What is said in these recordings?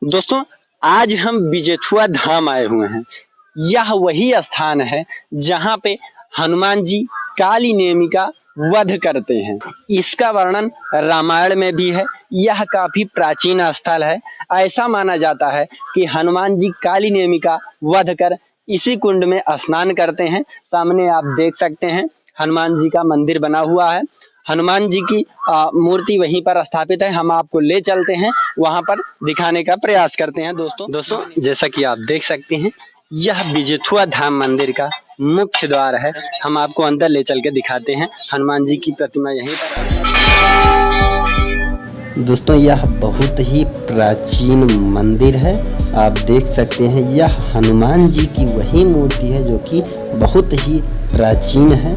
दोस्तों, आज हम बिजेथुआ धाम आए हुए हैं। यह वही स्थान है जहां पे हनुमान जी काली नेमी का वध करते हैं। इसका वर्णन रामायण में भी है। यह काफी प्राचीन स्थल है। ऐसा माना जाता है कि हनुमान जी काली नेमी का वध कर इसी कुंड में स्नान करते हैं। सामने आप देख सकते हैं हनुमान जी का मंदिर बना हुआ है। हनुमान जी की मूर्ति वहीं पर स्थापित है। हम आपको ले चलते हैं, वहां पर दिखाने का प्रयास करते हैं। दोस्तों जैसा कि आप देख सकते हैं, यह बिजेथुआ धाम मंदिर का मुख्य द्वार है। हम आपको अंदर ले चल के दिखाते हैं। हनुमान जी की प्रतिमा यहीं पर है। दोस्तों, यह बहुत ही प्राचीन मंदिर है। आप देख सकते हैं, यह हनुमान जी की वही मूर्ति है जो कि बहुत ही प्राचीन है।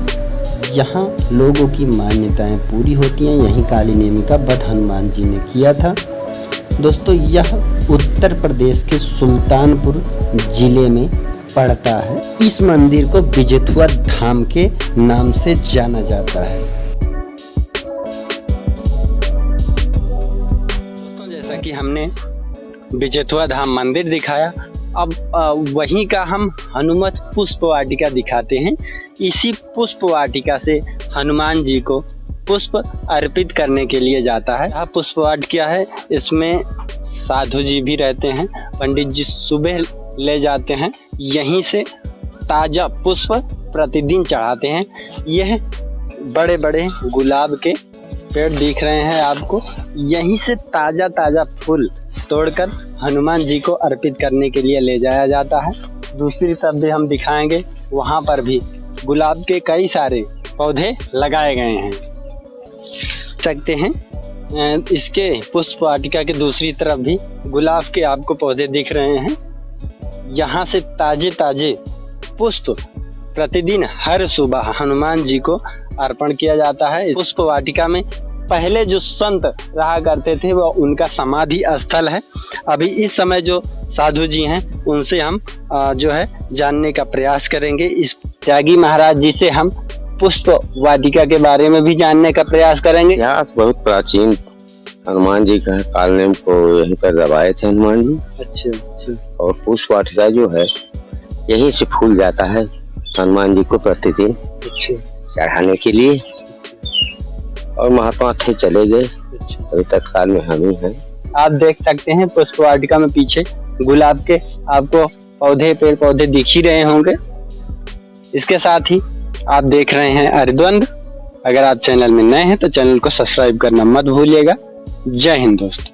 यहाँ लोगों की मान्यताएं पूरी होती हैं। यहीं काली नेमी का वध हनुमान जी ने किया था। दोस्तों, यह उत्तर प्रदेश के सुल्तानपुर जिले में पड़ता है। इस मंदिर को बिजेथुआ धाम के नाम से जाना जाता है। दोस्तों, जैसा कि हमने बिजेथुआ धाम मंदिर दिखाया, अब वहीं का हम हनुमत पुष्प वाटिका दिखाते हैं। इसी पुष्प वाटिका से हनुमान जी को पुष्प अर्पित करने के लिए जाता है। यह पुष्प वाटिका है, इसमें साधु जी भी रहते हैं। पंडित जी सुबह ले जाते हैं, यहीं से ताजा पुष्प प्रतिदिन चढ़ाते हैं। यह बड़े बड़े गुलाब के पेड़ दिख रहे हैं आपको। यहीं से ताजा ताजा फूल तोड़कर हनुमान जी को अर्पित करने के लिए ले जाया जाता है। दूसरी तरफ भी हम दिखाएंगे, वहां पर भी गुलाब के कई सारे पौधे लगाए गए हैं। सकते हैं इसके पुष्प वाटिका के दूसरी तरफ भी गुलाब के आपको पौधे दिख रहे हैं। यहाँ से ताजे ताजे पुष्प प्रतिदिन हर सुबह हनुमान जी को अर्पण किया जाता है। पुष्प वाटिका में पहले जो संत रहा करते थे वो उनका समाधि स्थल है। अभी इस समय जो साधु जी हैं उनसे हम जो है जानने का प्रयास करेंगे। इस त्यागी महाराज जी से हम पुष्प वाटिका के बारे में भी जानने का प्रयास करेंगे। यहाँ बहुत प्राचीन हनुमान जी का काल नेम को यहीं पर दबाए थे हनुमान जी। अच्छा। और पुष्प वाटिका जो है यहीं से फूल जाता है हनुमान जी को प्रतिदिन चढ़ाने के लिए। और महात्मा थे चले गए, अभी तत्काल में हम ही हैं। आप देख सकते हैं पुष्प वाटिका में पीछे गुलाब के आपको पौधे पेड़ पौधे दिख ही रहे होंगे। इसके साथ ही आप देख रहे हैं अरिद्वंद। अगर आप चैनल में नए हैं तो चैनल को सब्सक्राइब करना मत भूलिएगा। जय हिंद दोस्तों।